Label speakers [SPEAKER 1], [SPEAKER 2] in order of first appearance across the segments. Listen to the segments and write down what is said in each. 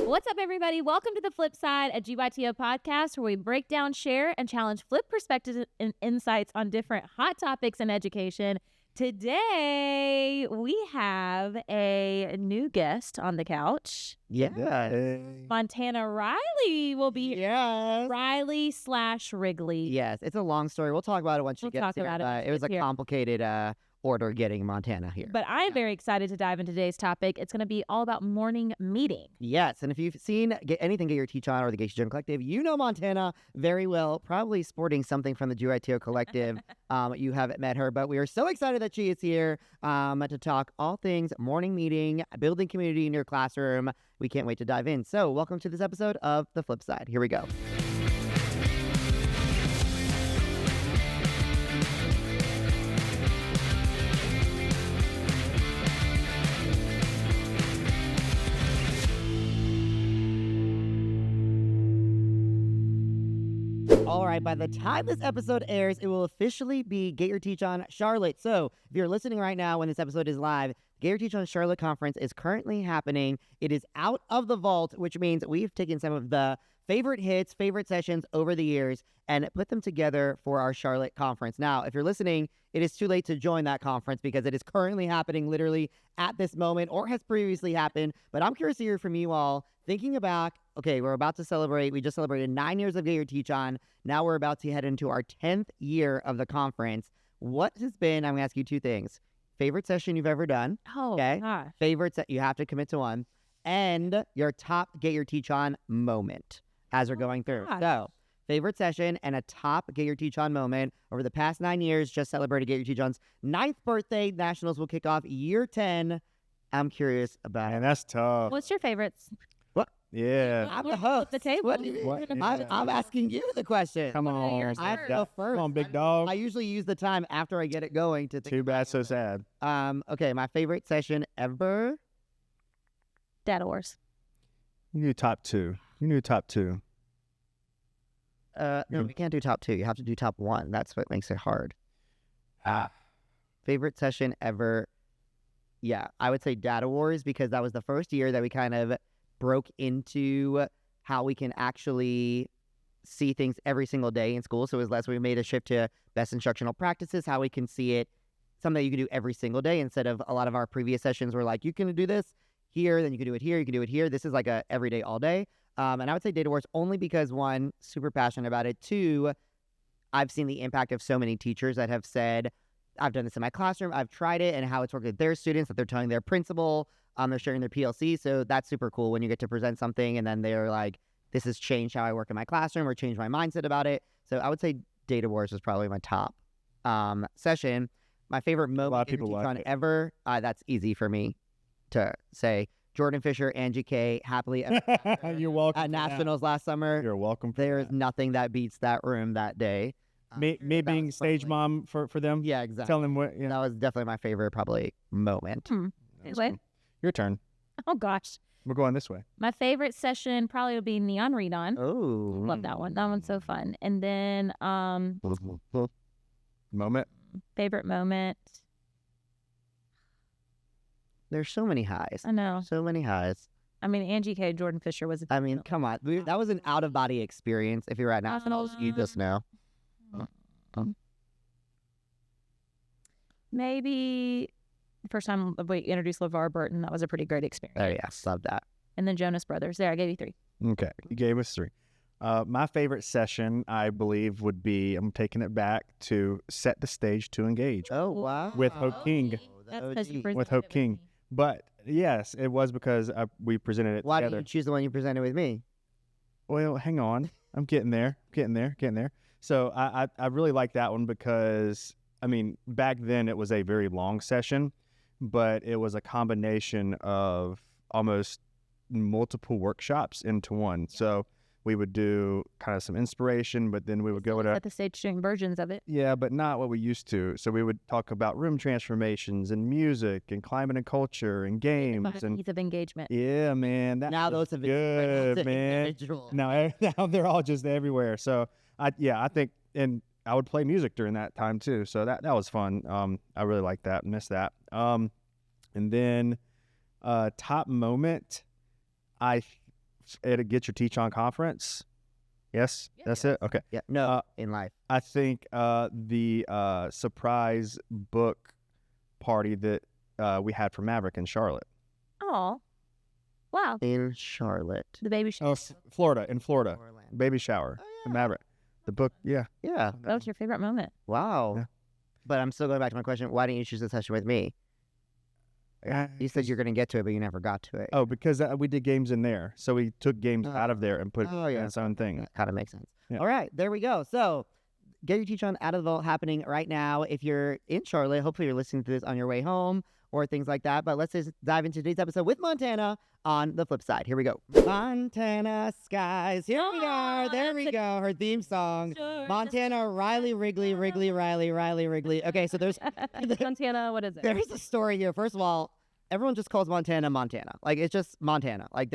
[SPEAKER 1] What's up, everybody? Welcome to the Flip Side, a GYTO podcast where we break down, share, and challenge flip perspectives and insights on different hot topics in education. Today, we have a new guest on the couch.
[SPEAKER 2] Yeah.
[SPEAKER 1] Montana Riley will be here.
[SPEAKER 2] Yes.
[SPEAKER 1] Riley/Wrigley.
[SPEAKER 2] Yes. It's a long story. We'll talk about it once she gets here. It was a complicated order getting Montana here.
[SPEAKER 1] But I'm very excited to dive into today's topic. It's going to be all about morning meeting.
[SPEAKER 2] Yes. And if you've seen anything Get Your Teach On or the GYTO Collective, you know Montana very well, probably sporting something from the GYTO Collective. You haven't met her, but we are so excited that she is here to talk all things morning meeting, building community in your classroom. We can't wait to dive in. So welcome to this episode of The Flip Side. Here we go. All right, by the time this episode airs, it will officially be Get Your Teach On Charlotte. So if you're listening right now when this episode is live, Get Your Teach On Charlotte conference is currently happening. It is out of the vault, which means we've taken some of the favorite hits, favorite sessions over the years and put them together for our Charlotte conference. Now, if you're listening, it is too late to join that conference because it is currently happening literally at this moment or has previously happened. But I'm curious to hear from you all thinking about, okay, we're about to celebrate. We just celebrated 9 years of Get Your Teach On. Now we're about to head into our 10th year of the conference. What has been, I'm going to ask you two things. Favorite session you've ever done.
[SPEAKER 1] Oh,
[SPEAKER 2] okay.
[SPEAKER 1] Gosh.
[SPEAKER 2] Favorites that you have to commit to one. And your top Get Your Teach On moment as we're going through.
[SPEAKER 1] Gosh.
[SPEAKER 2] So, favorite session and a top Get Your Teach On moment over the past 9 years. Just celebrated Get Your Teach On's 9th birthday. Nationals will kick off year 10. I'm curious about
[SPEAKER 3] Man, that's tough.
[SPEAKER 1] What's your favorites?
[SPEAKER 3] Yeah.
[SPEAKER 2] I'm the host.
[SPEAKER 1] The table.
[SPEAKER 2] What do you mean?
[SPEAKER 3] What?
[SPEAKER 2] I'm asking you the question.
[SPEAKER 3] Come on.
[SPEAKER 2] I have to go first.
[SPEAKER 3] Come on, big dog.
[SPEAKER 2] I usually use the time after I get it going to think.
[SPEAKER 3] Too bad, so sad.
[SPEAKER 2] Okay, my favorite session ever.
[SPEAKER 1] Data Wars.
[SPEAKER 3] You knew top two.
[SPEAKER 2] No, we can't do top 2. You have to do top 1. That's what makes it hard. Favorite session ever. Yeah, I would say Data Wars because that was the first year that we kind of broke into how we can actually see things every single day in school. So it was less, we made a shift to best instructional practices, how we can see it, something that you can do every single day instead of a lot of our previous sessions were like, you can do this here, then you can do it here, you can do it here. This is like a everyday, all day. And I would say Data Wars only because, one, super passionate about it. 2, I've seen the impact of so many teachers that have said, I've done this in my classroom, I've tried it, and how it's worked with their students, that they're telling their principal, they're sharing their PLC. So that's super cool when you get to present something and then they're like, this has changed how I work in my classroom or changed my mindset about it. So I would say Data Wars is probably my top session. My favorite moment in Teach-On ever, that's easy for me to say. Jordan Fisher, Angie K, happily ever after
[SPEAKER 3] You're welcome.
[SPEAKER 2] at Nationals last summer.
[SPEAKER 3] You're welcome.
[SPEAKER 2] There is nothing that beats that room that day.
[SPEAKER 3] Me being stage mom for them.
[SPEAKER 2] Yeah, exactly.
[SPEAKER 3] Tell them what.
[SPEAKER 2] That was definitely my favorite probably moment.
[SPEAKER 1] Anyway.
[SPEAKER 3] Your turn.
[SPEAKER 1] Oh, gosh.
[SPEAKER 3] We're going this way.
[SPEAKER 1] My favorite session probably would be Neon Read On.
[SPEAKER 2] Oh.
[SPEAKER 1] Love that one. That one's so fun. And then
[SPEAKER 3] Moment.
[SPEAKER 1] favorite moment.
[SPEAKER 2] There's so many highs.
[SPEAKER 1] I know.
[SPEAKER 2] So many highs.
[SPEAKER 1] I mean, Angie K, Jordan Fisher was.
[SPEAKER 2] I mean, come on. That was an out-of-body experience. If you're at Nationals, you just know.
[SPEAKER 1] Maybe the first time we introduced LeVar Burton. That was a pretty great experience.
[SPEAKER 2] Oh, yes. Love that.
[SPEAKER 1] And then Jonas Brothers. There, I gave you 3.
[SPEAKER 3] Okay. You gave us 3. My favorite session, I believe, would be, I'm taking it back to Set the Stage to Engage.
[SPEAKER 2] Oh, wow.
[SPEAKER 3] With Hope King.
[SPEAKER 1] That's because you presented
[SPEAKER 3] With Hope
[SPEAKER 1] it
[SPEAKER 3] King.
[SPEAKER 1] me.
[SPEAKER 3] But yes, it was because we presented it
[SPEAKER 2] Why
[SPEAKER 3] together.
[SPEAKER 2] didn't you choose the one you presented with me?
[SPEAKER 3] Well, hang on. I'm getting there. So I really like that one because, I mean, back then it was a very long session, but it was a combination of almost multiple workshops into one. So we would do kind of some inspiration, but then we would go to
[SPEAKER 1] Set the Stage doing versions of it.
[SPEAKER 3] Yeah, but not what we used to. So we would talk about room transformations and music and climate and culture and games and
[SPEAKER 1] Ease of engagement.
[SPEAKER 3] yeah, man. That
[SPEAKER 2] Now
[SPEAKER 3] was
[SPEAKER 2] those have
[SPEAKER 3] good,
[SPEAKER 2] been
[SPEAKER 3] man.
[SPEAKER 2] individual.
[SPEAKER 3] Now they're all just everywhere. So I think, and I would play music during that time too. So that was fun. I really liked that. Missed that. And then top moment, get your teach on conference. Yes, that's it. Okay.
[SPEAKER 2] Yeah. No, in life.
[SPEAKER 3] I think the surprise book party that we had for Maverick in Charlotte.
[SPEAKER 1] Oh, wow.
[SPEAKER 2] In Charlotte.
[SPEAKER 1] The baby shower.
[SPEAKER 3] Oh, Florida.
[SPEAKER 2] Orlando.
[SPEAKER 3] Baby shower.
[SPEAKER 2] Oh,
[SPEAKER 3] Maverick. The book. Yeah.
[SPEAKER 2] Yeah.
[SPEAKER 1] That was your favorite moment.
[SPEAKER 2] Wow.
[SPEAKER 3] Yeah.
[SPEAKER 2] But I'm still going back to my question. Why didn't you choose a session with me? You said you're going to get to it, but you never got to it.
[SPEAKER 3] Oh, because we did games in there. So we took games out of there and put it in its own thing.
[SPEAKER 2] That kind of makes sense.
[SPEAKER 3] Yeah.
[SPEAKER 2] All right, there we go. So get your teach on Out of the Vault happening right now. If you're in Charlotte, hopefully you're listening to this on your way home or things like that. But let's just dive into today's episode with Montana on the flip side. Here we go. Montana skies. Here we are. There we go. Her theme song. Montana, Riley, Wrigley, Riley, Wrigley. Okay, so there's
[SPEAKER 1] Montana, what is it?
[SPEAKER 2] there's a story here. First of all, everyone just calls Montana. Like, it's just Montana. Like,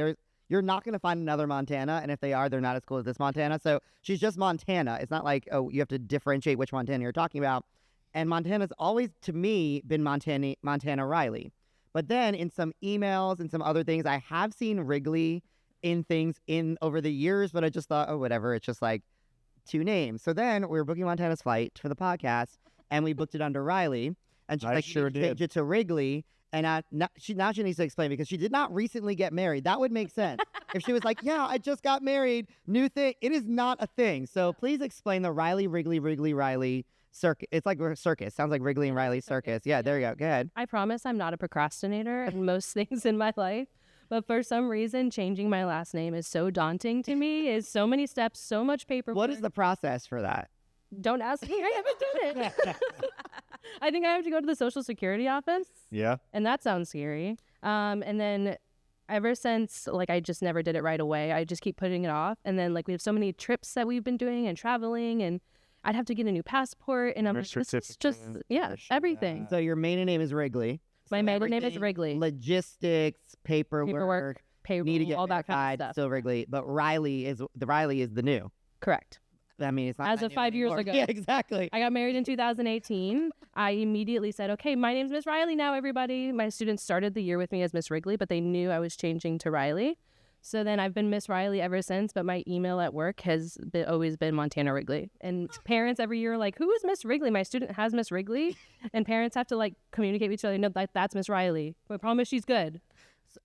[SPEAKER 2] you're not going to find another Montana, and if they are, they're not as cool as this Montana. So she's just Montana. It's not like, oh, you have to differentiate which Montana you're talking about. And Montana's always, to me, been Montana Riley. But then in some emails and some other things, I have seen Wrigley in things over the years, but I just thought, oh, whatever. It's just like two names. So then we were booking Montana's flight for the podcast, and we booked it under Riley. And she's like,
[SPEAKER 3] sure
[SPEAKER 2] you change it to Wrigley. And now she needs to explain because she did not recently get married. That would make sense. If she was like, yeah, I just got married, new thing. It is not a thing. So please explain the Riley, Wrigley, Riley circus. It's like a circus. Sounds like Wrigley and Riley circus. Yeah, there you go. Go ahead.
[SPEAKER 4] I promise I'm not a procrastinator in most things in my life. But for some reason, changing my last name is so daunting to me. Is so many steps, so much paperwork.
[SPEAKER 2] What is the process for that?
[SPEAKER 4] Don't ask me. I haven't done it. I think I have to go to the Social Security office.
[SPEAKER 3] Yeah.
[SPEAKER 4] And that sounds scary. And then ever since, like, I just never did it right away. I just keep putting it off. And then, like, we have so many trips that we've been doing and traveling, and I'd have to get a new passport. And I'm like, this is just, everything.
[SPEAKER 2] So your maiden name is Wrigley.
[SPEAKER 4] My
[SPEAKER 2] So
[SPEAKER 4] maiden name is
[SPEAKER 2] everything,
[SPEAKER 4] Wrigley.
[SPEAKER 2] Logistics, paperwork,
[SPEAKER 4] Payroll,
[SPEAKER 2] need to get
[SPEAKER 4] all that kind
[SPEAKER 2] verified,
[SPEAKER 4] of stuff.
[SPEAKER 2] still Wrigley. But Riley is the new.
[SPEAKER 4] Correct.
[SPEAKER 2] I mean, it's not
[SPEAKER 4] As
[SPEAKER 2] that
[SPEAKER 4] of
[SPEAKER 2] new
[SPEAKER 4] 5 years
[SPEAKER 2] anymore.
[SPEAKER 4] ago.
[SPEAKER 2] Yeah, exactly.
[SPEAKER 4] I got married in 2018. I immediately said, okay, my name's Miss Riley now, everybody. My students started the year with me as Miss Wrigley, but they knew I was changing to Riley. So then I've been Miss Riley ever since, but my email at work has always been Montana Wrigley. And parents every year are like, who is Miss Wrigley? My student has Miss Wrigley. And parents have to, like, communicate with each other. No, that's Miss Riley. But I promise she's good.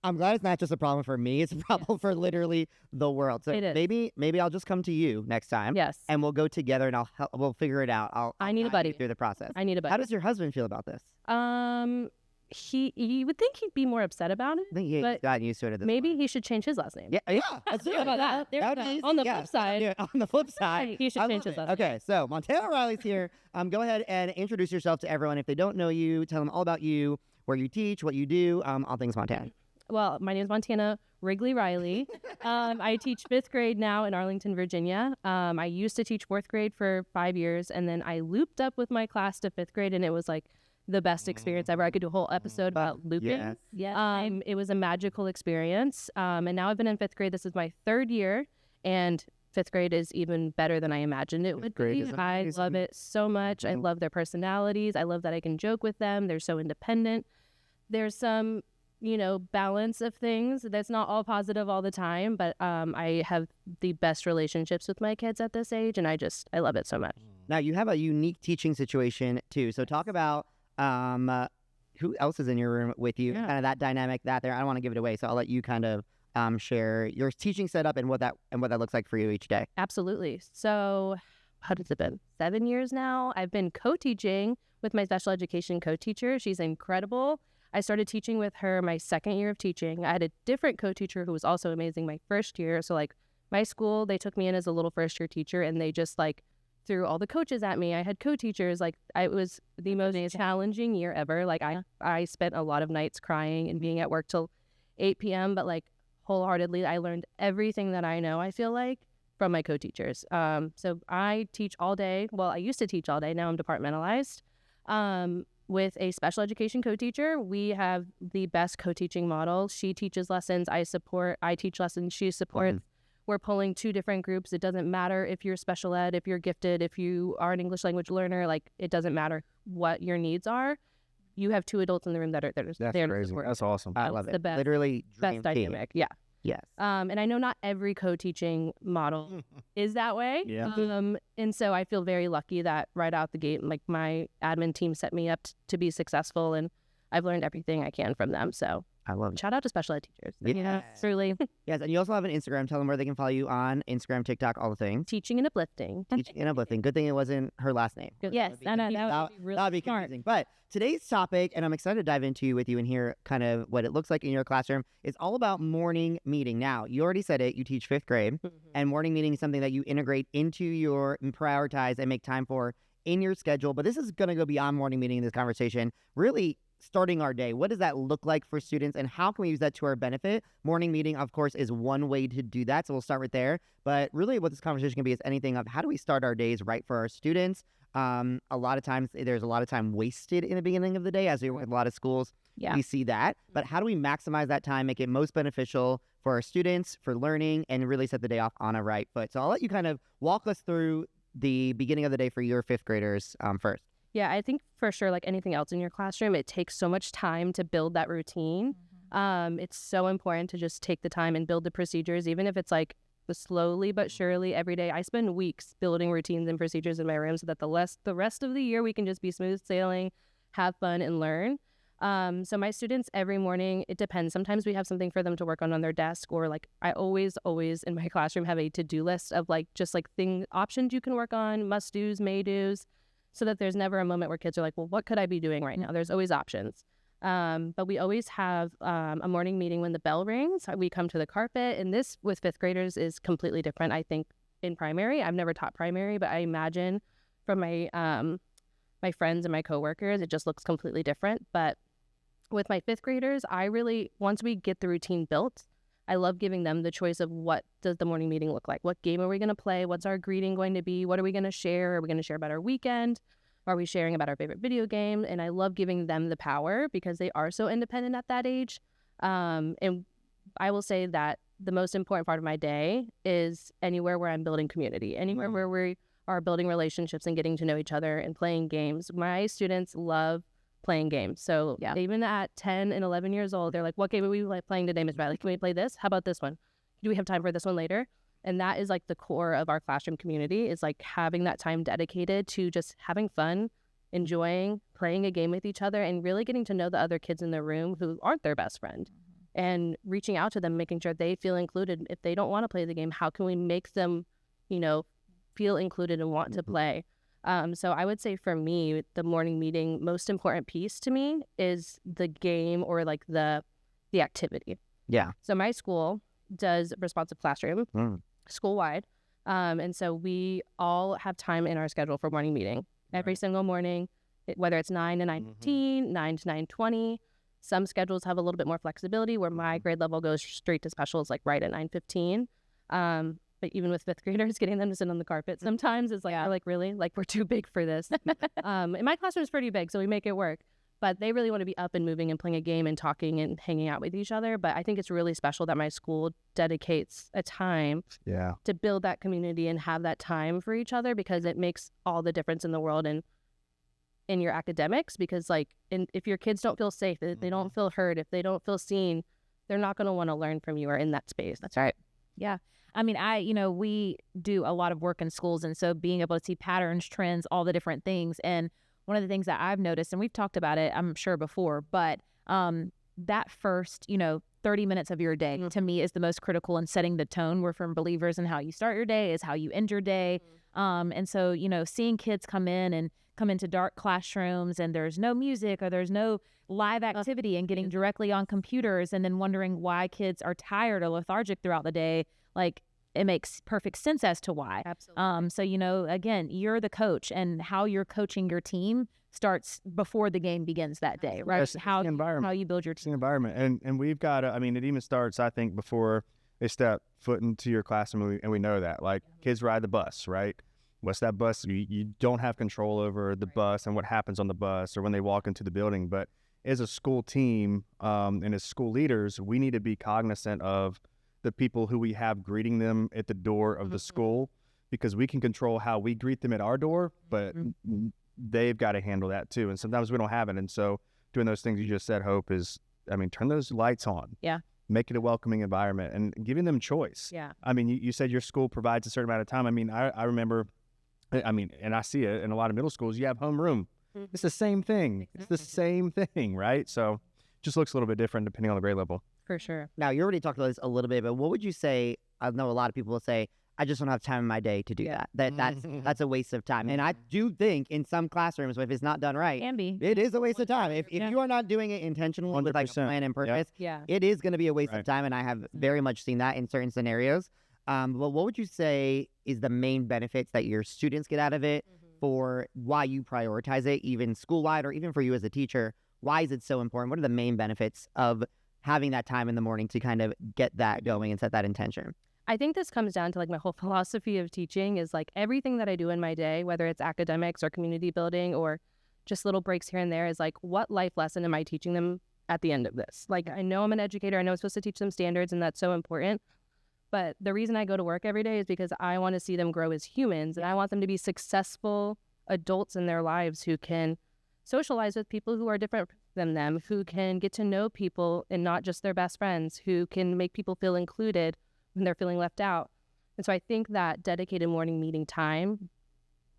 [SPEAKER 2] I'm glad it's not just a problem for me. It's a problem for literally the world. So
[SPEAKER 4] It is.
[SPEAKER 2] maybe I'll just come to you next time.
[SPEAKER 4] Yes.
[SPEAKER 2] And we'll go together and we'll figure it out.
[SPEAKER 4] I need a
[SPEAKER 2] guide
[SPEAKER 4] buddy.
[SPEAKER 2] you through the process.
[SPEAKER 4] I need a buddy.
[SPEAKER 2] How does your husband feel about this?
[SPEAKER 4] You would think he'd be more upset about it.
[SPEAKER 2] I think he's
[SPEAKER 4] But
[SPEAKER 2] gotten used to it at this
[SPEAKER 4] Maybe
[SPEAKER 2] point.
[SPEAKER 4] he should change his last name.
[SPEAKER 2] Yeah, let's do
[SPEAKER 4] How
[SPEAKER 2] it.
[SPEAKER 4] about that? There
[SPEAKER 2] That
[SPEAKER 4] we
[SPEAKER 2] would
[SPEAKER 4] go.
[SPEAKER 2] be-
[SPEAKER 4] On the
[SPEAKER 2] yeah,
[SPEAKER 4] flip side,
[SPEAKER 2] yeah, on the flip side,
[SPEAKER 4] he should
[SPEAKER 2] I
[SPEAKER 4] change
[SPEAKER 2] love
[SPEAKER 4] his
[SPEAKER 2] it.
[SPEAKER 4] last name.
[SPEAKER 2] Okay, so Montana Riley's here. Go ahead and introduce yourself to everyone. If they don't know you, tell them all about you, where you teach, what you do, all things Montana.
[SPEAKER 4] Well, my name is Montana Wrigley Riley. I teach 5th grade now in Arlington, Virginia. I used to teach 4th grade for 5 years, and then I looped up with my class to 5th grade, and it was like the best experience ever. I could do a whole episode about looping.
[SPEAKER 2] Yes.
[SPEAKER 4] It was a magical experience. And now I've been in 5th grade. This is my 3rd year, and 5th grade is even better than I imagined it would
[SPEAKER 2] grade
[SPEAKER 4] be.
[SPEAKER 2] is
[SPEAKER 4] I
[SPEAKER 2] amazing.
[SPEAKER 4] love it so much. I
[SPEAKER 2] Mhm.
[SPEAKER 4] love their personalities. I love that I can joke with them. They're so independent. There's some, balance of things. That's not all positive all the time, but I have the best relationships with my kids at this age, and I love it so much.
[SPEAKER 2] Now, you have a unique teaching situation, too. So talk about who else is in your room with you,
[SPEAKER 4] Yeah.
[SPEAKER 2] kind of that dynamic, that there. I don't want to give it away, so I'll let you kind of share your teaching setup and what that looks like for you each day.
[SPEAKER 4] Absolutely. So how has it been? 7 years now. I've been co-teaching with my special education co-teacher. She's incredible. I started teaching with her my 2nd year of teaching. I had a different co-teacher who was also amazing my 1st year. So, like, my school, they took me in as a little 1st-year teacher, and they just, like, threw all the coaches at me. I had co-teachers. Like, it was the most challenging year ever. Like, I spent a lot of nights crying and being at work till 8 p.m., but, like, wholeheartedly, I learned everything that I know, I feel like, from my co-teachers. So I teach all day. Well, I used to teach all day. Now I'm departmentalized. With a special education co-teacher, we have the best co-teaching model. She teaches lessons, I teach lessons, she supports. We're pulling 2 different groups. It doesn't matter if you're special ed, if you're gifted, if you are an English language learner, like, it doesn't matter what your needs are. You have 2 adults in the room that are there
[SPEAKER 3] That's
[SPEAKER 4] to
[SPEAKER 3] crazy.
[SPEAKER 4] support.
[SPEAKER 3] That's awesome.
[SPEAKER 2] I love
[SPEAKER 4] the
[SPEAKER 2] it.
[SPEAKER 4] best-
[SPEAKER 2] Literally dream
[SPEAKER 4] Best
[SPEAKER 2] team.
[SPEAKER 4] dynamic. Yeah.
[SPEAKER 2] Yes.
[SPEAKER 4] And I know not every co-teaching model is that way.
[SPEAKER 3] Yeah.
[SPEAKER 4] And so I feel very lucky that right out the gate, like my admin team set me up to be successful, and I've learned everything I can from them. So
[SPEAKER 2] I love it.
[SPEAKER 4] shout out to special ed teachers.
[SPEAKER 2] Yeah.
[SPEAKER 1] Truly.
[SPEAKER 2] Yes, and you also have an Instagram. Tell them where they can follow you on Instagram, TikTok, all the things.
[SPEAKER 4] Teaching and uplifting.
[SPEAKER 2] Teaching and uplifting. Good thing it wasn't her last name.
[SPEAKER 1] Yes, I know. That would be
[SPEAKER 2] That
[SPEAKER 1] really
[SPEAKER 2] would be
[SPEAKER 1] smart.
[SPEAKER 2] confusing. But today's topic, and I'm excited to dive into with you and hear kind of what it looks like in your classroom, is all about morning meeting. Now, you already said it. You teach 5th grade, and morning meeting is something that you integrate into your and prioritize and make time for in your schedule. But this is going to go beyond morning meeting in this conversation. Really starting our day. What does that look like for students, and how can we use that to our benefit? Morning meeting, of course, is one way to do that. So we'll start right there. But really what this conversation can be is anything of how do we start our days right for our students? A lot of times there's a lot of time wasted in the beginning of the day, as we work with a lot of schools.
[SPEAKER 1] Yeah.
[SPEAKER 2] We see that. But how do we maximize that time, make it most beneficial for our students, for learning, and really set the day off on a right foot? So I'll let you kind of walk us through the beginning of the day for your 5th graders first.
[SPEAKER 4] Yeah, I think for sure, like anything else in your classroom, it takes so much time to build that routine. It's so important to just take the time and build the procedures, even if it's like slowly but surely every day. I spend weeks building routines and procedures in my room so that the rest of the year we can just be smooth sailing, have fun, and learn. So my students every morning, it depends. Sometimes we have something for them to work on their desk, or like I always in my classroom have a to-do list of like just like options you can work on, must-dos, may-dos, so that there's never a moment where kids are like, well, what could I be doing right now? There's always options. But we always have a morning meeting when the bell rings. We come to the carpet, and this with 5th graders is completely different. I think in primary, I've never taught primary, but I imagine from my my friends and my coworkers, it just looks completely different. But with my 5th graders, once we get the routine built, I love giving them the choice of what does the morning meeting look like? What game are we going to play? What's our greeting going to be? What are we going to share? Are we going to share about our weekend? Are we sharing about our favorite video game? And I love giving them the power because they are so independent at that age. And I will say that the most important part of my day is anywhere where I'm building community, anywhere where we are building relationships and getting to know each other and playing games. My students love playing games. So even at 10 and 11 years old, they're like, what game are we playing today, Ms. Riley? Can we play this? How about this one? Do we have time for this one later? And that is like the core of our classroom community, is like having that time dedicated to just having fun, enjoying, playing a game with each other, and really getting to know the other kids in the room who aren't their best friend, and reaching out to them, making sure they feel included. If they don't want to play the game, how can we make them, feel included and want to play? So I would say for me, the morning meeting, most important piece to me is the game, or like the activity.
[SPEAKER 2] Yeah.
[SPEAKER 4] So my school does responsive classroom school-wide. And so we all have time in our schedule for morning meeting every single morning, whether it's 9 to 9:15, 9 to 9:20. Some schedules have a little bit more flexibility where my grade level goes straight to specials, like right at 9:15. But even with 5th graders, getting them to sit on the carpet sometimes is like, we're like, really? Like, we're too big for this. And my classroom is pretty big, so we make it work. But they really want to be up and moving and playing a game and talking and hanging out with each other. But I think it's really special that my school dedicates a time to build that community and have that time for each other, because it makes all the difference in the world and in your academics. Because if your kids don't feel safe, if they don't feel heard, if they don't feel seen, they're not going to want to learn from you or in that space.
[SPEAKER 1] That's right. Yeah. I mean, we do a lot of work in schools, and so being able to see patterns, trends, all the different things. And one of the things that I've noticed, and we've talked about it, I'm sure before, but that first, 30 minutes of your day to me is the most critical in setting the tone. We're firm believers in how you start your day is how you end your day. And so, seeing kids come into dark classrooms and there's no music or there's no live activity, and getting directly on computers and then wondering why kids are tired or lethargic throughout the day, like, it makes perfect sense as to why.
[SPEAKER 4] Absolutely.
[SPEAKER 1] So, again, you're the coach, and how you're coaching your team starts before the game begins that day, right?
[SPEAKER 3] It's
[SPEAKER 1] How
[SPEAKER 3] the environment.
[SPEAKER 1] How you build your
[SPEAKER 3] It's the
[SPEAKER 1] team.
[SPEAKER 3] environment. And we've got to, it even starts, I think, before they step foot into your classroom, and we know that. Like, kids ride the bus, right? What's that bus? You don't have control over the bus and what happens on the bus or when they walk into the building. But as a school team and as school leaders, we need to be cognizant of the people who we have greeting them at the door of the school, because we can control how we greet them at our door, but they've got to handle that too. And sometimes we don't have it. And so doing those things you just said, Hope, is, turn those lights on.
[SPEAKER 1] Yeah.
[SPEAKER 3] make it a welcoming environment and giving them choice.
[SPEAKER 4] Yeah.
[SPEAKER 3] I mean, you said your school provides a certain amount of time. I mean, I remember, I mean, and I see it in a lot of middle schools, you have homeroom. It's the same thing. It's the same thing, right? So just looks a little bit different depending on the grade level.
[SPEAKER 4] For sure.
[SPEAKER 2] Now, you already talked about this a little bit, but what would you say? I know a lot of people will say, I just don't have time in my day to do that. That's a waste of time. And I do think in some classrooms, if it's not done right,
[SPEAKER 1] Can be.
[SPEAKER 2] it is a waste of time. If you are not doing it intentionally with like a
[SPEAKER 3] 100%.
[SPEAKER 2] plan and purpose,
[SPEAKER 4] Yeah.
[SPEAKER 2] it is going to be a waste
[SPEAKER 3] Right.
[SPEAKER 2] of time. And I have very much seen that in certain scenarios. But what would you say is the main benefits that your students get out of it for why you prioritize it, even school-wide or even for you as a teacher? Why is it so important? What are the main benefits of having that time in the morning to kind of get that going and set that intention?
[SPEAKER 4] I think this comes down to like my whole philosophy of teaching is like everything that I do in my day, whether it's academics or community building or just little breaks here and there, is like, what life lesson am I teaching them at the end of this? Like, I know I'm an educator. I know I'm supposed to teach them standards, and that's so important. But the reason I go to work every day is because I want to see them grow as humans, and I want them to be successful adults in their lives who can socialize with people who are different than them, who can get to know people and not just their best friends, who can make people feel included when they're feeling left out. And so I think that dedicated morning meeting time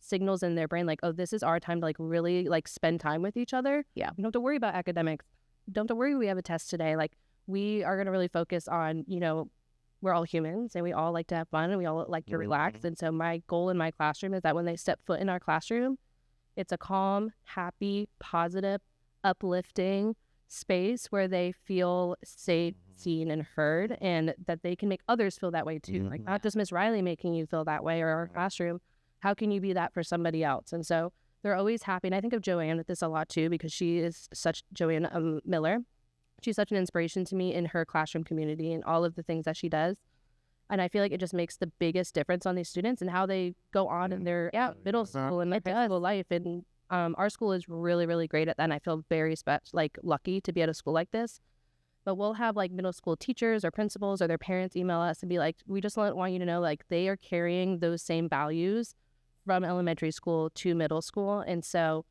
[SPEAKER 4] signals in their brain like, oh, this is our time to like really like spend time with each other.
[SPEAKER 1] Yeah.
[SPEAKER 4] We don't have to worry about academics. Don't have to worry we have a test today. Like, we are going to really focus on, you know, we're all humans and we all like to have fun and we all like to relax. And so my goal in my classroom is that when they step foot in our classroom, it's a calm, happy, positive, uplifting space where they feel safe, seen, and heard, and that they can make others feel that way too. Like, not just Miss Riley making you feel that way or our classroom. How can you be that for somebody else? And so they're always happy. And I think of Joanne with this a lot too, because she is such, Joanne Miller, she's such an inspiration to me in her classroom community and all of the things that she does. And I feel like it just makes the biggest difference on these students and how they go on in their middle school and high school life. And our school is really, really great at that. And I feel very lucky to be at a school like this. But we'll have like middle school teachers or principals or their parents email us and be like, we just want you to know, like, they are carrying those same values from elementary school to middle school. And so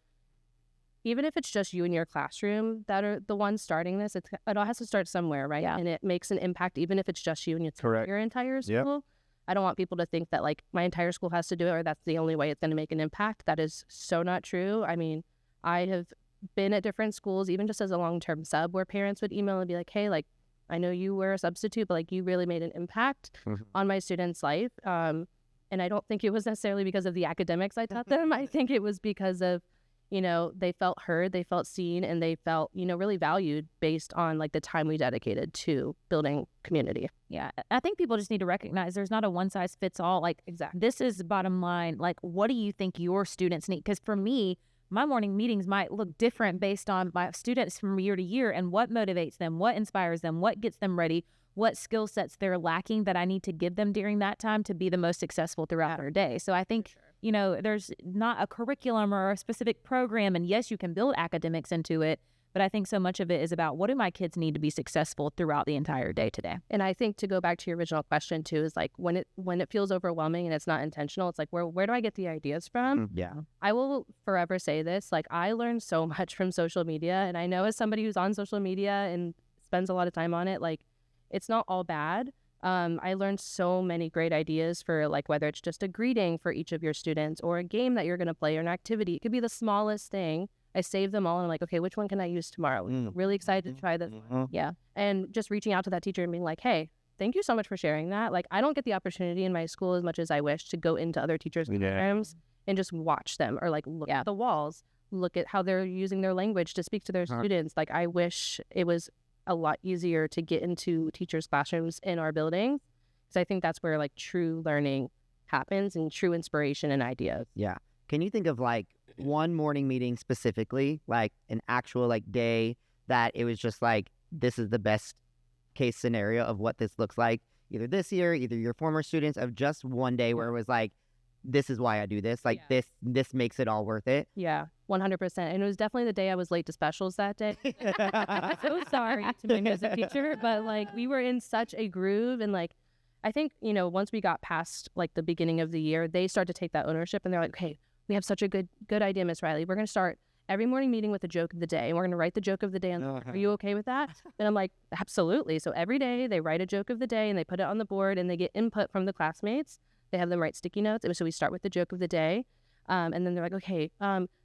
[SPEAKER 4] even if it's just you in your classroom that are the ones starting this, it all has to start somewhere, right?
[SPEAKER 1] Yeah.
[SPEAKER 4] And it makes an impact even if it's just you and it's
[SPEAKER 3] Correct.
[SPEAKER 4] your entire school.
[SPEAKER 3] Yep.
[SPEAKER 4] I don't want people to think that like my entire school has to do it or that's the only way it's going to make an impact. That is so not true. I mean, I have been at different schools, even just as a long-term sub, where parents would email and be like, hey, like, I know you were a substitute, but like you really made an impact on my student's life. And I don't think it was necessarily because of the academics I taught them. I think it was because of, you know, they felt heard, they felt seen, and they felt, you know, really valued based on like the time we dedicated to building community.
[SPEAKER 1] Yeah, I think people just need to recognize there's not a one size fits all. Like,
[SPEAKER 4] Exactly.
[SPEAKER 1] this is the bottom line. Like, what do you think your students need? Because for me, my morning meetings might look different based on my students from year to year and what motivates them, what inspires them, what gets them ready, what skill sets they're lacking that I need to give them during that time to be the most successful throughout their day. So I think, you know, there's not a curriculum or a specific program. And yes, you can build academics into it, but I think so much of it is about what do my kids need to be successful throughout the entire day today.
[SPEAKER 4] And I think to go back to your original question too, is like when it feels overwhelming and it's not intentional, it's like, where do I get the ideas from?
[SPEAKER 2] Yeah.
[SPEAKER 4] I will forever say this, like, I learned so much from social media. And I know as somebody who's on social media and spends a lot of time on it, like, it's not all bad. I learned so many great ideas for like whether it's just a greeting for each of your students or a game that you're going to play or an activity. It could be the smallest thing. I save them all and I'm like, okay, which one can I use tomorrow? Really excited to try this one. Yeah. And just reaching out to that teacher and being like, hey, thank you so much for sharing that. Like, I don't get the opportunity in my school as much as I wish to go into other teachers' programs and just watch them or like look at the walls, look at how they're using their language to speak to their students. Like, I wish it was a lot easier to get into teachers' classrooms in our buildings, because I think that's where like true learning happens and true inspiration and ideas.
[SPEAKER 2] Yeah. Can you think of like one morning meeting specifically, like an actual like day that it was just like, this is the best case scenario of what this looks like, either this year, either your former students, of just one day where it was like, this is why I do this. Like this makes it all worth it.
[SPEAKER 4] Yeah, 100%. And it was definitely the day I was late to specials that day. I'm so sorry to my music teacher, but like we were in such a groove. And like, I think, you know, once we got past like the beginning of the year, they start to take that ownership and they're like, okay, we have such a good idea, Miss Riley. We're going to start every morning meeting with a joke of the day. And we're going to write the joke of the day. Are you okay with that? And I'm like, absolutely. So every day they write a joke of the day and they put it on the board and they get input from the classmates. They have them write sticky notes. And so we start with the joke of the day. And then they're like, okay,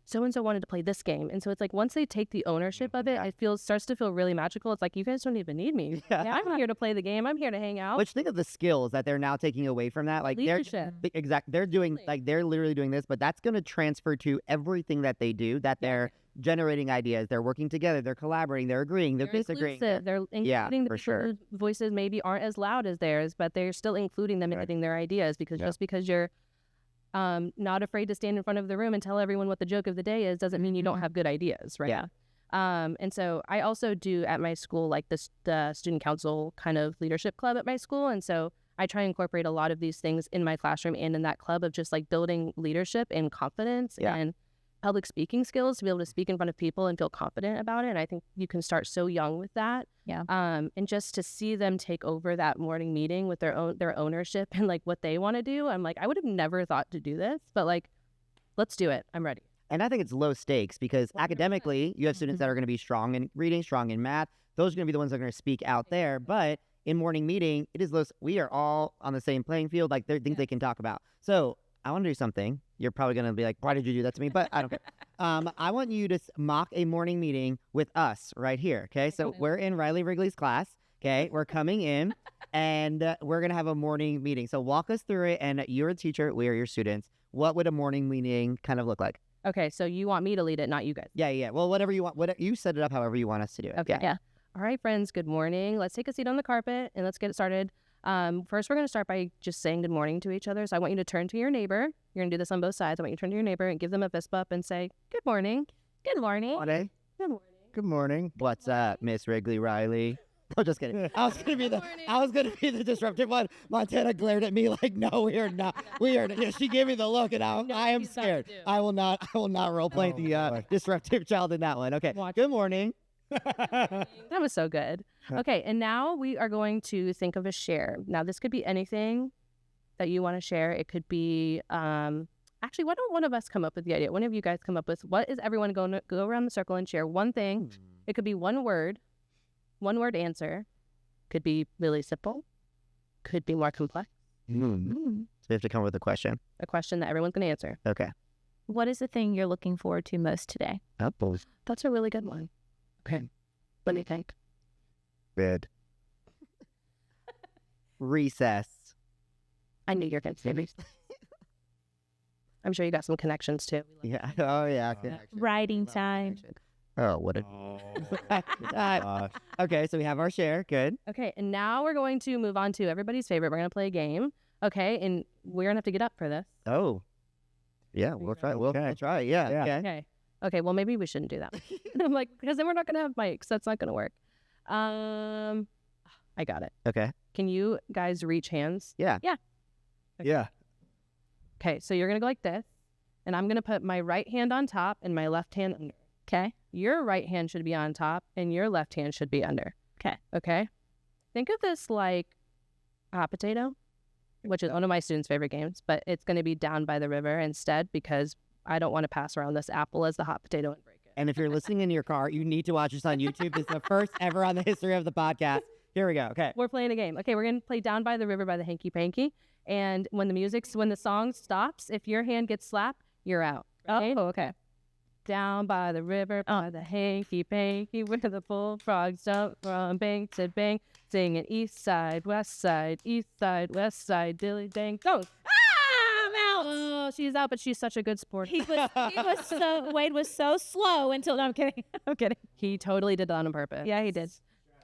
[SPEAKER 4] so-and-so wanted to play this game. And so it's like, once they take the ownership of it, starts to feel really magical. It's like, you guys don't even need me. Yeah, I'm here to play the game. I'm here to hang out.
[SPEAKER 2] Which, think of the skills that they're now taking away from that. Like
[SPEAKER 4] Leadership.
[SPEAKER 2] They're doing, like, they're literally doing this, but that's going to transfer to everything that they do, that they're generating ideas. They're working together. They're collaborating. They're agreeing. They're disagreeing.
[SPEAKER 4] Inclusive. They're including the
[SPEAKER 2] for
[SPEAKER 4] people
[SPEAKER 2] sure.
[SPEAKER 4] whose voices maybe aren't as loud as theirs, but they're still including them and getting their ideas, because just because you're not afraid to stand in front of the room and tell everyone what the joke of the day is doesn't mean you don't have good ideas, right?
[SPEAKER 2] Yeah.
[SPEAKER 4] And so I also do at my school, like the student council kind of leadership club at my school. And so I try and incorporate a lot of these things in my classroom and in that club of just like building leadership and confidence and public speaking skills to be able to speak in front of people and feel confident about it. And I think you can start so young with that.
[SPEAKER 1] Yeah.
[SPEAKER 4] And just to see them take over that morning meeting with their ownership and like what they want to do, I'm like, I would have never thought to do this, but like, let's do it. I'm ready.
[SPEAKER 2] And I think it's low stakes because academically, you have students that are going to be strong in reading, strong in math. Those are going to be the ones that are going to speak out there. But in morning meeting, it is low. We are all on the same playing field. Like, there are things they can talk about. So I want to do something. You're probably going to be like, why did you do that to me? But I don't care. I want you to mock a morning meeting with us right here. Okay. So we're in Riley Wrigley's class. Okay. We're coming in and we're going to have a morning meeting. So walk us through it. And you're a teacher. We are your students. What would a morning meeting kind of look like?
[SPEAKER 4] Okay. So you want me to lead it, not you guys.
[SPEAKER 2] Yeah. Well, whatever you want. You set it up however you want us to do it.
[SPEAKER 4] Okay. Yeah. All right, friends. Good morning. Let's take a seat on the carpet and let's get it started. First, we're going to start by just saying good morning to each other. So I want you to turn to your neighbor. You're going to do this on both sides. I want you to turn to your neighbor and give them a fist bump and say, good morning.
[SPEAKER 1] Good morning.
[SPEAKER 2] Morning.
[SPEAKER 4] Good morning.
[SPEAKER 3] Good morning.
[SPEAKER 2] What's up, Miss Wrigley Riley? No, just kidding. I was gonna be the disruptive one. Montana glared at me like, no, we are not. We are. Yeah, she gave me the look, and I am scared. I will not role play the disruptive child in that one. Okay. Good morning.
[SPEAKER 4] That was so good. Okay, and now we are going to think of a share. Now, this could be anything that you want to share. It could be, actually, why don't one of us come up with the idea? One of you guys come up with, what is everyone going to go around the circle and share one thing? It could be one word answer. Could be really simple. Could be more complex.
[SPEAKER 2] So we have to come up with a question.
[SPEAKER 4] A question that everyone's going to answer.
[SPEAKER 2] Okay.
[SPEAKER 1] What is the thing you're looking forward to most today?
[SPEAKER 2] Apples.
[SPEAKER 4] That's a really good one. Okay. Let me think.
[SPEAKER 2] Bed. Recess.
[SPEAKER 4] I knew you were going to say recess. I'm sure you got some connections too.
[SPEAKER 2] Yeah. Oh, yeah. Connection.
[SPEAKER 1] Writing time.
[SPEAKER 2] Oh, what a... Okay, so we have our share. Good.
[SPEAKER 4] Okay, and now we're going to move on to everybody's favorite. We're going to play a game. Okay, and we're going to have to get up for this.
[SPEAKER 2] Oh. Yeah, we'll try. We'll try. Yeah.
[SPEAKER 4] Okay, well, maybe we shouldn't do that. I'm like, because then we're not going to have mics. That's not going to work. I got it.
[SPEAKER 2] Okay.
[SPEAKER 4] Can you guys reach hands?
[SPEAKER 2] Yeah.
[SPEAKER 4] Yeah. Okay.
[SPEAKER 3] Yeah.
[SPEAKER 4] Okay, so you're going to go like this, and I'm going to put my right hand on top and my left hand under. Okay? Your right hand should be on top, and your left hand should be under.
[SPEAKER 1] Okay.
[SPEAKER 4] Okay? Think of this like a hot potato, which is one of my students' favorite games, but it's going to be down by the river instead because I don't want to pass around this apple as the hot potato and break it.
[SPEAKER 2] And if you're listening in your car, you need to watch this on YouTube. This is the first ever on the history of the podcast. Here we go. Okay.
[SPEAKER 4] We're playing a game. Okay, we're going to play Down by the River by the Hanky Panky. And when the song stops, if your hand gets slapped, you're out. Okay?
[SPEAKER 1] Oh, okay.
[SPEAKER 4] Down by the river by the hanky panky, where the bullfrogs jump from bank to bank, singing east side, west side, dilly dang dong.
[SPEAKER 1] Ah, I'm out.
[SPEAKER 4] Oh, she's out, but she's such a good sport.
[SPEAKER 1] Wade was so slow until, no, I'm kidding. I'm kidding.
[SPEAKER 4] He totally did that on purpose.
[SPEAKER 1] Yeah, he did.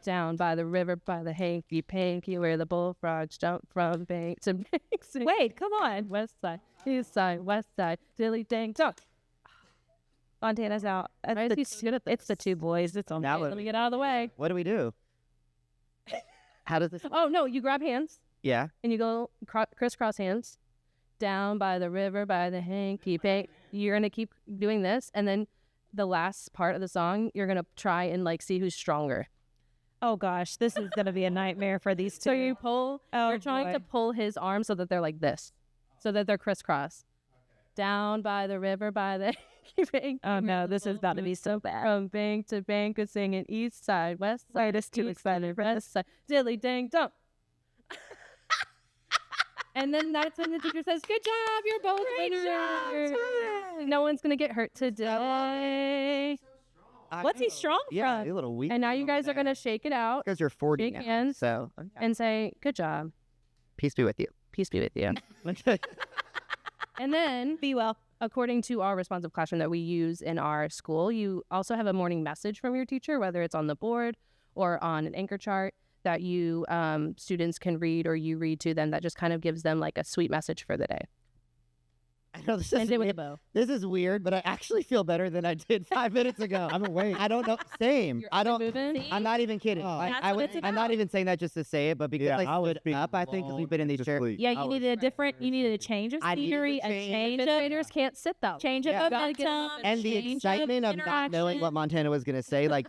[SPEAKER 4] Down by the river by the hanky panky, where the bullfrogs jump from bank to bank.
[SPEAKER 1] Wade, come on.
[SPEAKER 4] West side, east side, west side, dilly dang dong.
[SPEAKER 1] Montana's out. It's the two boys. It's on.
[SPEAKER 2] Now
[SPEAKER 4] Let me get out of the way.
[SPEAKER 2] What do we do? How does this?
[SPEAKER 4] Oh, no, you grab hands.
[SPEAKER 2] Yeah.
[SPEAKER 4] And you go crisscross hands. Down by the river by the hanky panky. You're going to keep doing this. And then the last part of the song, you're going to try and like see who's stronger.
[SPEAKER 1] Oh, gosh. This is going to be a nightmare for these two.
[SPEAKER 4] So you pull. You're trying to pull his arm so that they're like this. So that they're crisscross. Down by the river by the
[SPEAKER 1] Oh no, this is about to be so bad.
[SPEAKER 4] From bank to bank, a singing east side, west side,
[SPEAKER 1] It's too excited.
[SPEAKER 4] west side, dilly dang dump. And then that's when the teacher says, "Good job, you're both winners. No one's gonna get hurt today."
[SPEAKER 1] What's he strong
[SPEAKER 2] Yeah,
[SPEAKER 1] from?
[SPEAKER 2] a little weak.
[SPEAKER 4] And now you guys are gonna shake it out
[SPEAKER 2] because you're 40
[SPEAKER 4] shake
[SPEAKER 2] now.
[SPEAKER 4] hands.
[SPEAKER 2] So
[SPEAKER 4] and say, "Good job,
[SPEAKER 2] peace be with you.
[SPEAKER 4] peace be with you." And then,
[SPEAKER 1] Be well.
[SPEAKER 4] according to our responsive classroom that we use in our school, you also have a morning message from your teacher, whether it's on the board or on an anchor chart that you students can read or you read to them that just kind of gives them like a sweet message for the day.
[SPEAKER 2] I know this
[SPEAKER 1] End it with a
[SPEAKER 2] is
[SPEAKER 1] bow.
[SPEAKER 2] this is weird, but I actually feel better than I did 5 minutes ago.
[SPEAKER 3] I'm awake.
[SPEAKER 2] I don't know. Same.
[SPEAKER 4] You're
[SPEAKER 2] I don't.
[SPEAKER 4] moving.
[SPEAKER 2] I'm not even kidding.
[SPEAKER 3] Oh.
[SPEAKER 1] That's what it's
[SPEAKER 2] I'm not
[SPEAKER 1] about.
[SPEAKER 2] even saying that just to say it, but because
[SPEAKER 3] Yeah,
[SPEAKER 2] I
[SPEAKER 3] was
[SPEAKER 2] stood
[SPEAKER 3] being
[SPEAKER 2] up, I think because we've
[SPEAKER 3] lulled
[SPEAKER 2] been in these
[SPEAKER 3] to
[SPEAKER 2] chairs.
[SPEAKER 3] sleep.
[SPEAKER 1] Yeah,
[SPEAKER 3] I
[SPEAKER 1] you
[SPEAKER 3] was
[SPEAKER 1] needed a different. You needed a change of
[SPEAKER 2] I needed
[SPEAKER 1] scenery,
[SPEAKER 2] to
[SPEAKER 1] a
[SPEAKER 2] change.
[SPEAKER 1] change
[SPEAKER 4] Fifth
[SPEAKER 1] of
[SPEAKER 4] graders can't sit though.
[SPEAKER 1] change of
[SPEAKER 2] Yeah.
[SPEAKER 4] Gotta get 'em
[SPEAKER 1] momentum,
[SPEAKER 4] up
[SPEAKER 2] And the
[SPEAKER 1] change
[SPEAKER 2] excitement of not knowing
[SPEAKER 1] interaction.
[SPEAKER 2] what Montana was going to say, like,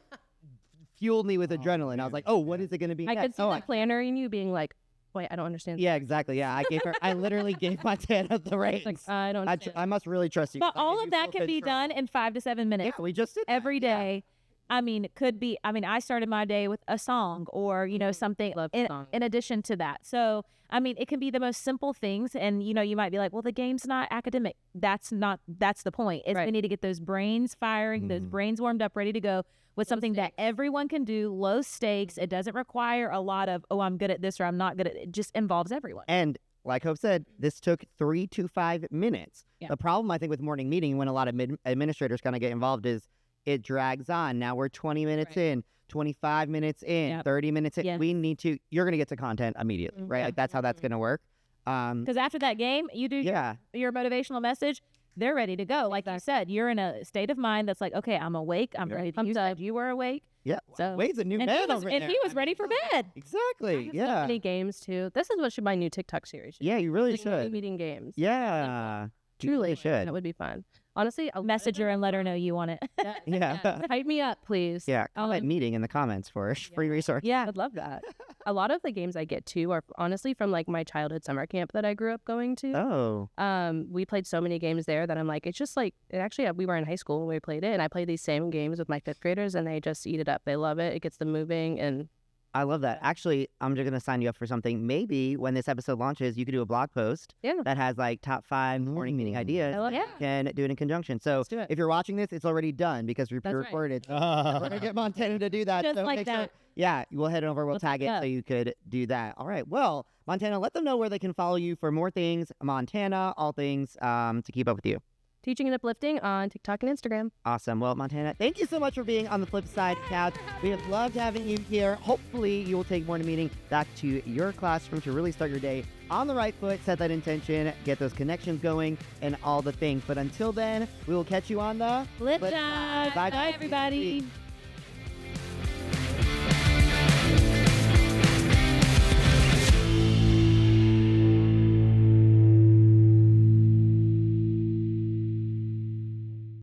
[SPEAKER 2] fueled me with adrenaline. I was like, oh, what is it going to be
[SPEAKER 4] I
[SPEAKER 2] next?
[SPEAKER 4] could see
[SPEAKER 2] Oh,
[SPEAKER 4] the planner in you being like, "Wait, I don't understand."
[SPEAKER 2] yeah, exactly. Yeah, I literally gave Montana the reins.
[SPEAKER 4] Like, I don't understand.
[SPEAKER 2] I must really trust you.
[SPEAKER 1] But
[SPEAKER 2] 'cause I
[SPEAKER 1] all
[SPEAKER 2] give
[SPEAKER 1] of
[SPEAKER 2] you
[SPEAKER 1] that
[SPEAKER 2] full
[SPEAKER 1] can be
[SPEAKER 2] control.
[SPEAKER 1] done in 5 to 7 minutes
[SPEAKER 2] Yeah, we just did that.
[SPEAKER 1] every day. I mean, it could be. I mean, I started my day with a song or something
[SPEAKER 4] Love
[SPEAKER 1] in,
[SPEAKER 4] songs.
[SPEAKER 1] in addition to that. So I mean, it can be the most simple things, and you might be like, well, the game's not academic. That's the point. Is we
[SPEAKER 4] Right.
[SPEAKER 1] need to get those brains firing, those brains warmed up, ready to go with something that everyone can do, low stakes. It doesn't require a lot of, oh, I'm good at this or I'm not good at it. It just involves everyone.
[SPEAKER 2] And like Hope said, this took 3 to 5 minutes.
[SPEAKER 1] Yeah.
[SPEAKER 2] The problem, I think, with morning meeting when a lot of administrators kind of get involved is it drags on. Now we're 20 minutes
[SPEAKER 1] Right.
[SPEAKER 2] in, 25 minutes in,
[SPEAKER 1] Yep.
[SPEAKER 2] 30 minutes in.
[SPEAKER 1] Yes.
[SPEAKER 2] We need to, you're going to get to content immediately, right?
[SPEAKER 1] Yeah.
[SPEAKER 2] Like that's how that's going to work.
[SPEAKER 1] Because after that game, you do
[SPEAKER 2] Yeah.
[SPEAKER 1] your motivational message, they're ready to go. Like you said, you're in a state of mind that's like, okay, I'm awake. I'm ready. You said you were awake.
[SPEAKER 2] Yeah.
[SPEAKER 1] So-
[SPEAKER 2] Wade's a new
[SPEAKER 1] And
[SPEAKER 2] man
[SPEAKER 1] he was,
[SPEAKER 2] over
[SPEAKER 1] and
[SPEAKER 2] there.
[SPEAKER 1] he was ready for bed.
[SPEAKER 2] Exactly.
[SPEAKER 4] So
[SPEAKER 2] Yeah.
[SPEAKER 4] many games too. This is what should my new TikTok series.
[SPEAKER 2] Yeah, you really
[SPEAKER 4] Like, morning
[SPEAKER 2] should.
[SPEAKER 4] meeting games.
[SPEAKER 2] Yeah. You really should.
[SPEAKER 4] That would be fun. Honestly, a
[SPEAKER 1] Message her and let her know you want it.
[SPEAKER 2] Yeah.
[SPEAKER 4] Hype me up, please.
[SPEAKER 2] Yeah. Comment
[SPEAKER 4] Um,
[SPEAKER 2] meeting in the comments for free resource.
[SPEAKER 1] Yeah.
[SPEAKER 4] I'd love that. A lot of the games I get to are honestly from like my childhood summer camp that I grew up going to.
[SPEAKER 2] Oh.
[SPEAKER 4] We played so many games there that I'm like, it's just like, we were in high school when we played it, and I played these same games with my 5th graders, and they just eat it up. They love it. It gets them moving, and
[SPEAKER 2] I love that. Actually, I'm just going to sign you up for something. Maybe when this episode launches, you could do a blog post
[SPEAKER 4] yeah,
[SPEAKER 2] that has like top 5 morning meeting ideas.
[SPEAKER 4] I love
[SPEAKER 1] Yeah.
[SPEAKER 4] it.
[SPEAKER 2] Can do it in conjunction. So
[SPEAKER 4] Let's do it.
[SPEAKER 2] if you're watching this, it's already done because we
[SPEAKER 4] That's right.
[SPEAKER 2] pre-recorded. We're going to get Montana to do that.
[SPEAKER 1] Just
[SPEAKER 2] so
[SPEAKER 1] like
[SPEAKER 2] make sure-
[SPEAKER 1] that.
[SPEAKER 2] yeah, we'll head over. We'll
[SPEAKER 1] Let's
[SPEAKER 2] tag it
[SPEAKER 1] go.
[SPEAKER 2] so you could do that. All right. Well, Montana, let them know where they can follow you for more things. Montana, all things to keep up with you.
[SPEAKER 4] Teaching and uplifting on TikTok and Instagram.
[SPEAKER 2] Awesome. Well, Montana, thank you so much for being on the Flip Side Couch. We have loved having you here. Hopefully, you will take morning meeting back to your classroom to really start your day on the right foot, set that intention, get those connections going, and all the things. But until then, we will catch you on the
[SPEAKER 1] Flip
[SPEAKER 2] Flip
[SPEAKER 1] side.
[SPEAKER 2] side.
[SPEAKER 1] Bye, everybody.